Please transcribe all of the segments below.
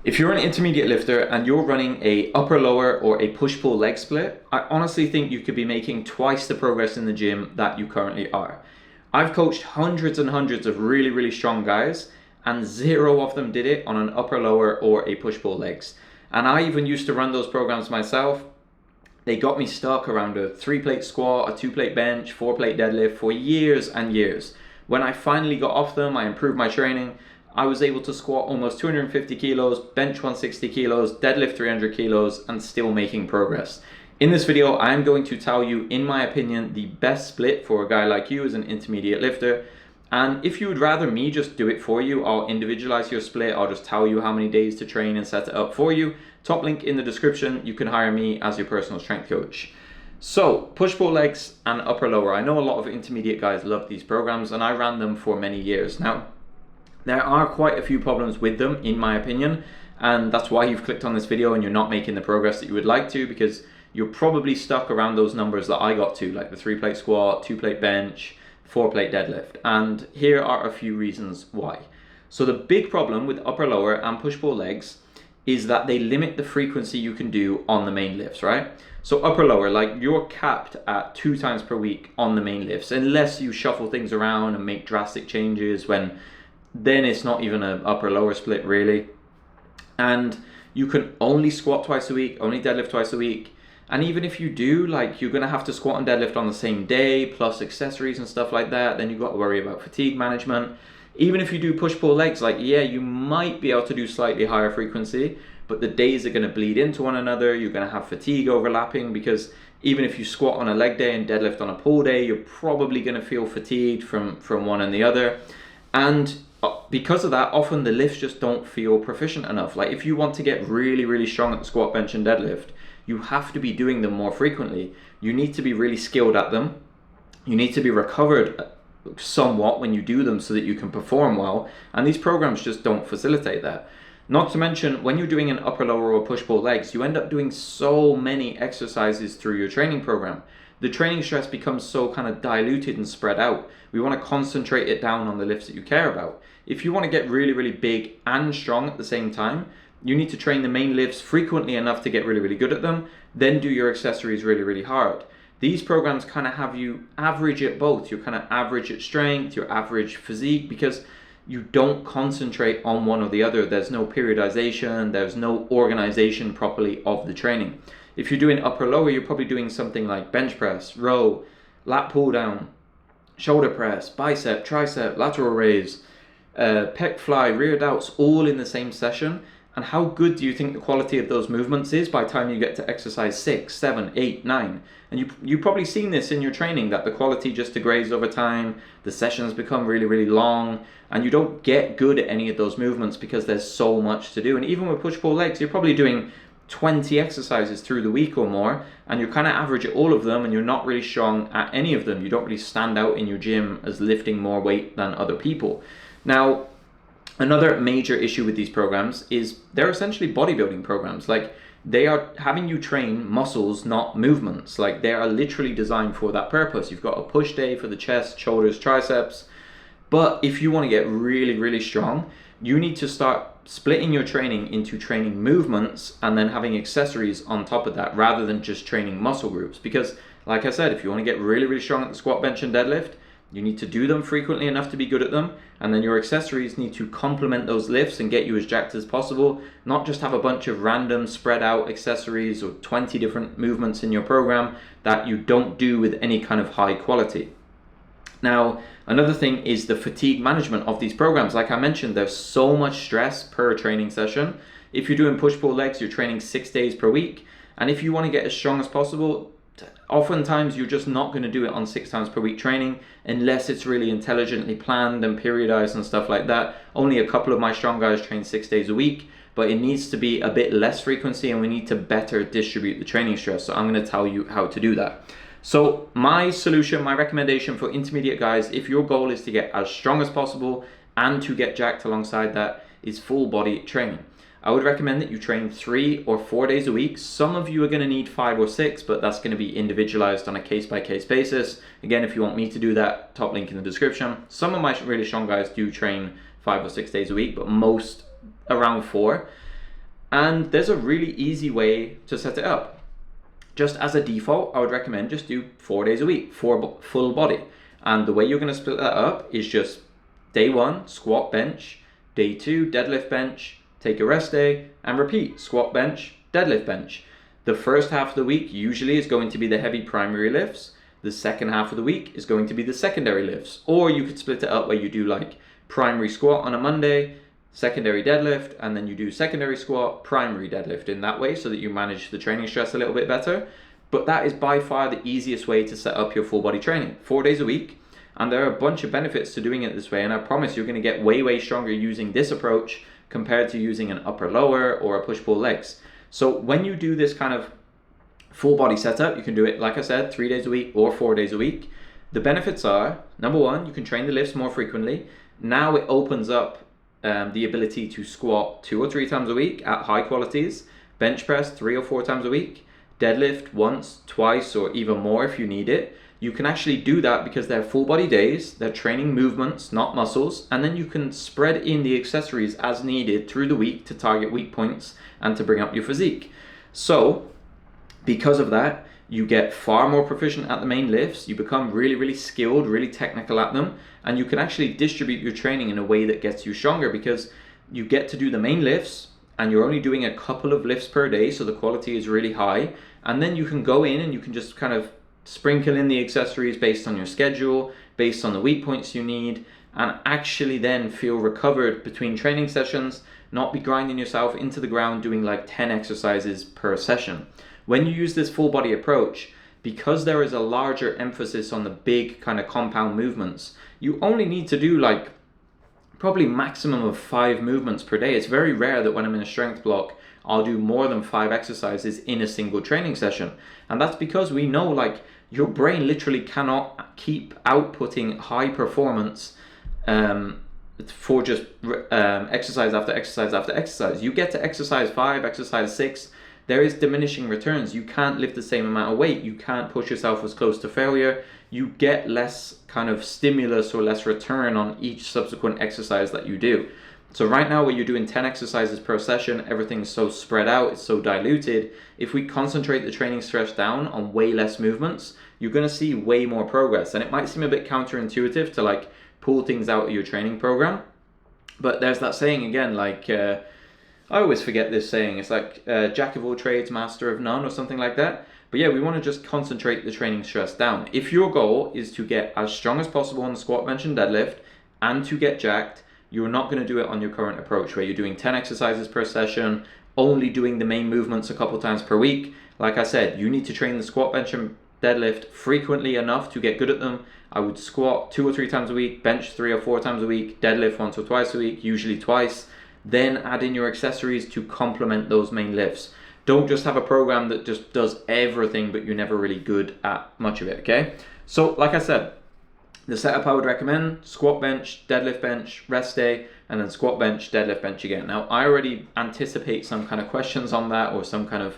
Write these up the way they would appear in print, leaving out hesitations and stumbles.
If you're an intermediate lifter and you're running a upper lower or a push-pull leg split, I honestly think you could be making twice the progress in the gym that you currently are. I've coached hundreds and hundreds of really strong guys, and zero of them did it on an upper lower or a push-pull legs. And I even used to run those programs myself. They got me stuck around a 3-plate squat, a 2-plate bench, 4-plate deadlift for years and years. When I finally got off them, I improved my training. I was able to squat almost 250 kilos, bench 160 kilos, deadlift 300 kilos, and still making progress. In this video, I am going to tell you, in my opinion, the best split for a guy like you as an intermediate lifter. And if you would rather me just do it for you, I'll individualize your split. I'll just tell you how many days to train and set it up for you. Top link in the description. You can hire me as your personal strength coach. So, push-pull legs and upper lower. I know a lot of intermediate guys love these programs, and I ran them for many years. Now, there are quite a few problems with them, in my opinion, and that's why you've clicked on this video and you're not making the progress that you would like to, because you're probably stuck around those numbers that I got to, like the 3-plate squat, 2-plate bench, 4-plate deadlift. And here are a few reasons why. So the big problem with upper lower and push-pull legs is that they limit the frequency you can do on the main lifts, right? So upper lower, like you're capped at 2 times per week on the main lifts, unless you shuffle things around and make drastic changes, then it's not even an upper lower split really. And you can only squat twice a week, only deadlift twice a week. And even if you do, like, you're gonna have to squat and deadlift on the same day, plus accessories and stuff like that. Then you've got to worry about fatigue management. Even if you do push-pull legs, like, yeah, you might be able to do slightly higher frequency, but the days are gonna bleed into one another. You're gonna have fatigue overlapping, because even if you squat on a leg day and deadlift on a pull day, you're probably gonna feel fatigued from one and the other. And because of that, often the lifts just don't feel proficient enough. Like, if you want to get really strong at the squat, bench, and deadlift, you have to be doing them more frequently. You need to be really skilled at them. You need to be recovered somewhat when you do them so that you can perform well. And these programs just don't facilitate that. Not to mention, when you're doing an upper lower or push-pull legs, you end up doing so many exercises through your training program. The training stress becomes so kind of diluted and spread out. We want to concentrate it down on the lifts that you care about. If you want to get really big and strong at the same time, you need to train the main lifts frequently enough to get really good at them, then do your accessories really hard. These programs kind of have you average at both. You're kind of average at strength, you're average physique, because you don't concentrate on one or the other. There's no periodization, there's no organization properly of the training. If you're doing upper lower, you're probably doing something like bench press, row, lat pull down, shoulder press, bicep, tricep, lateral raise, pec fly, rear delts, all in the same session. And how good do you think the quality of those movements is by the time you get to exercise 6, 7, 8, 9? And you've probably seen this in your training, that the quality just degrades over time, the sessions become really long, and you don't get good at any of those movements because there's so much to do. And even with push-pull legs, you're probably doing 20 exercises through the week or more, and you're kind of average at all of them, and you're not really strong at any of them. You don't really stand out in your gym as lifting more weight than other people. Now, another major issue with these programs is they're essentially bodybuilding programs. Like, they are having you train muscles, not movements. Like, they are literally designed for that purpose. You've got a push day for the chest, shoulders, triceps. But if you want to get really strong, you need to start splitting your training into training movements and then having accessories on top of that, rather than just training muscle groups. Because, like I said, if you want to get really strong at the squat, bench, and deadlift, you need to do them frequently enough to be good at them, and then your accessories need to complement those lifts and get you as jacked as possible, not just have a bunch of random spread out accessories or 20 different movements in your program that you don't do with any kind of high quality. Now, another thing is the fatigue management of these programs. Like I mentioned, there's so much stress per training session. If you're doing push-pull legs, you're training 6 days per week, and if you want to get as strong as possible, oftentimes you're just not going to do it on 6 times per week training unless it's really intelligently planned and periodized and stuff like that. Only a couple of my strong guys train 6 days a week, but it needs to be a bit less frequency, and we need to better distribute the training stress. So I'm going to tell you how to do that. So my solution, my recommendation for intermediate guys, if your goal is to get as strong as possible and to get jacked alongside that, is full body training. I would recommend that you train 3 or 4 days a week. Some of you are going to need 5 or 6, but that's going to be individualized on a case-by-case basis. Again, if you want me to do that, top link in the description. Some of my really strong guys do train 5 or 6 days a week, but most around 4. And there's a really easy way to set it up. Just as a default, I would recommend just do 4 days a week, full body. And the way you're going to split that up is just day 1, squat, bench. Day 2, deadlift, bench. Take a rest day and repeat, squat, bench, deadlift, bench. The first half of the week usually is going to be the heavy primary lifts. The second half of the week is going to be the secondary lifts. Or you could split it up where you do like primary squat on a Monday, secondary deadlift, and then you do secondary squat, primary deadlift in that way so that you manage the training stress a little bit better. But that is by far the easiest way to set up your full body training, 4 days a week. And there are a bunch of benefits to doing it this way. And I promise you're going to get way, way stronger using this approach compared to using an upper lower or a push pull legs. So when you do this kind of full body setup, you can do it, like I said, 3 days a week or 4 days a week. The benefits are, number one, you can train the lifts more frequently. Now it opens up the ability to squat 2 or 3 times a week at high qualities, bench press 3 or 4 times a week, deadlift once, twice, or even more if you need it. You can actually do that because they're full body days, they're training movements, not muscles, and then you can spread in the accessories as needed through the week to target weak points and to bring up your physique. So, because of that, you get far more proficient at the main lifts, you become really, really skilled, really technical at them, and you can actually distribute your training in a way that gets you stronger because you get to do the main lifts and you're only doing a couple of lifts per day, so the quality is really high, and then you can go in and you can just kind of sprinkle in the accessories based on your schedule, based on the weak points you need, and actually then feel recovered between training sessions, not be grinding yourself into the ground doing like 10 exercises per session. When you use this full body approach, because there is a larger emphasis on the big kind of compound movements, you only need to do like probably maximum of 5 movements per day. It's very rare that when I'm in a strength block, I'll do more than 5 exercises in a single training session. And that's because we know like your brain literally cannot keep outputting high performance for just exercise after exercise after exercise. You get to exercise 5, exercise 6, there is diminishing returns. You can't lift the same amount of weight. You can't push yourself as close to failure. You get less kind of stimulus or less return on each subsequent exercise that you do. So right now where you're doing 10 exercises per session, everything's so spread out, it's so diluted. If we concentrate the training stress down on way less movements, you're going to see way more progress. And it might seem a bit counterintuitive to like pull things out of your training program. But there's that saying again, like, I always forget this saying, it's like jack of all trades, master of none or something like that. But yeah, we want to just concentrate the training stress down. If your goal is to get as strong as possible on the squat, bench and deadlift and to get jacked, you're not going to do it on your current approach where you're doing 10 exercises per session, only doing the main movements a couple times per week. Like I said, you need to train the squat, bench and deadlift frequently enough to get good at them. I would squat 2 or 3 times a week, bench 3 or 4 times a week, deadlift once or twice a week, usually twice. Then add in your accessories to complement those main lifts. Don't just have a program that just does everything but you're never really good at much of it, okay? So like I said, the setup I would recommend, squat, bench, deadlift, bench, rest day, and then squat, bench, deadlift, bench again. Now, I already anticipate some kind of questions on that or some kind of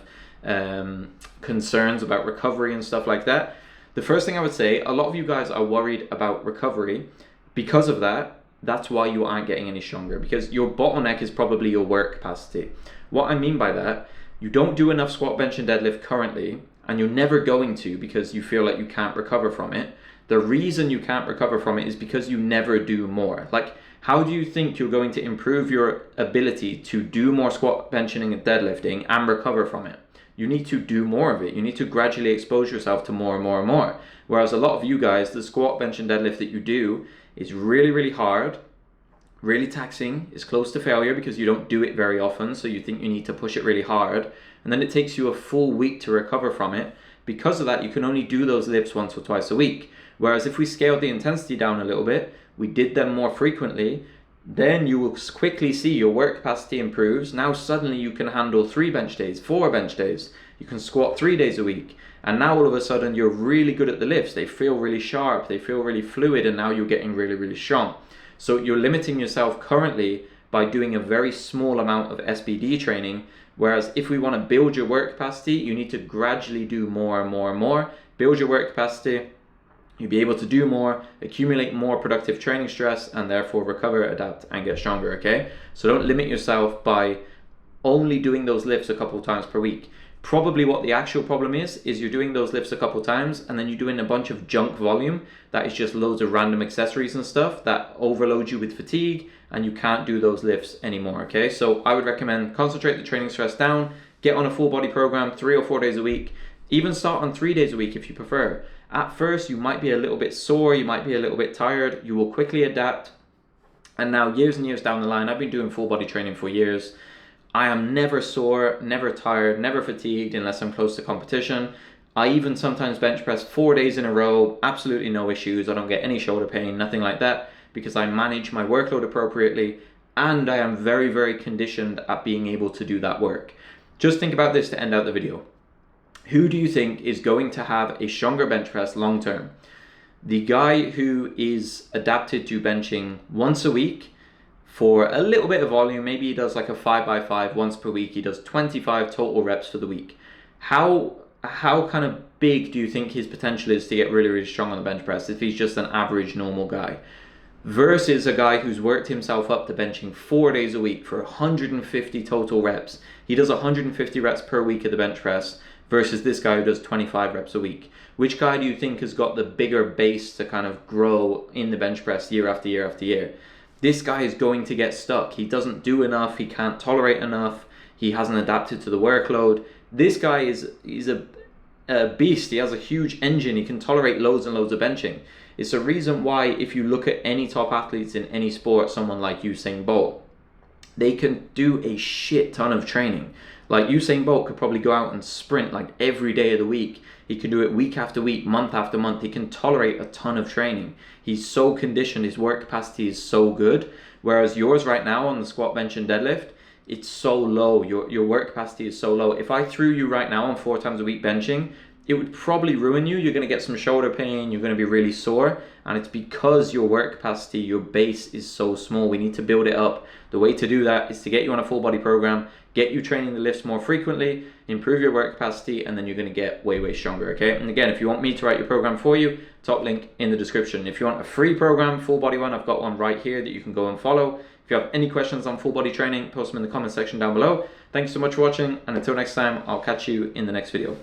concerns about recovery and stuff like that. The first thing I would say, a lot of you guys are worried about recovery. Because of that, that's why you aren't getting any stronger, because your bottleneck is probably your work capacity. What I mean by that, you don't do enough squat, bench, and deadlift currently, and you're never going to because you feel like you can't recover from it. The reason you can't recover from it is because you never do more. Like, how do you think you're going to improve your ability to do more squat, benching, and deadlifting and recover from it? You need to do more of it. You need to gradually expose yourself to more and more and more. Whereas a lot of you guys, the squat, bench, and deadlift that you do is really, really hard, really taxing, is close to failure because you don't do it very often, so you think you need to push it really hard, and then it takes you a full week to recover from it. Because of that, you can only do those lifts once or twice a week. Whereas if we scaled the intensity down a little bit, we did them more frequently, then you will quickly see your work capacity improves. Now suddenly you can handle 3 bench days, 4 bench days, you can squat 3 days a week, and now all of a sudden you're really good at the lifts. They feel really sharp, they feel really fluid, and now you're getting really, really strong. So you're limiting yourself currently by doing a very small amount of SBD training, whereas if we want to build your work capacity, you need to gradually do more and more and more. Build your work capacity, you'll be able to do more, accumulate more productive training stress, and therefore recover, adapt, and get stronger, okay? So don't limit yourself by only doing those lifts a couple of times per week. Probably what the actual problem is you're doing those lifts a couple of times and then you're doing a bunch of junk volume that is just loads of random accessories and stuff that overload you with fatigue, and you can't do those lifts anymore, okay? So I would recommend concentrate the training stress down, get on a full body program 3 or 4 days a week, even start on 3 days a week if you prefer. At first, you might be a little bit sore, you might be a little bit tired, you will quickly adapt. And now years and years down the line, I've been doing full body training for years. I am never sore, never tired, never fatigued unless I'm close to competition. I even sometimes bench press 4 days in a row, absolutely no issues. I don't get any shoulder pain, nothing like that, because I manage my workload appropriately and I am very, very conditioned at being able to do that work. Just think about this to end out the video. Who do you think is going to have a stronger bench press long term? The guy who is adapted to benching once a week for a little bit of volume, maybe he does like a 5x5 once per week, he does 25 total reps for the week. How kind of big do you think his potential is to get really, really strong on the bench press if he's just an average normal guy? Versus a guy who's worked himself up to benching 4 days a week for 150 total reps. He does 150 reps per week of the bench press versus this guy who does 25 reps a week. Which guy do you think has got the bigger base to kind of grow in the bench press year after year after year? This guy is going to get stuck. He doesn't do enough, he can't tolerate enough, he hasn't adapted to the workload. This guy is a beast, he has a huge engine, he can tolerate loads and loads of benching. It's a reason why if you look at any top athletes in any sport, someone like Usain Bolt, they can do a shit ton of training. Like Usain Bolt could probably go out and sprint like every day of the week. He can do it week after week, month after month. He can tolerate a ton of training. He's so conditioned, his work capacity is so good. Whereas yours right now on the squat, bench and deadlift, it's so low. Your work capacity is so low. If I threw you right now on 4 times a week benching, it would probably ruin you. You're going to get some shoulder pain, you're going to be really sore, and it's because your work capacity, your base is so small. We need to build it up. The way to do that is to get you on a full body program, get you training the lifts more frequently, improve your work capacity, and then you're going to get way, way stronger, okay? And again, if you want me to write your program for you, top link in the description. If you want a free program, full body one, I've got one right here that you can go and follow. If you have any questions on full body training, post them in the comment section down below. Thanks so much for watching, and until next time, I'll catch you in the next video.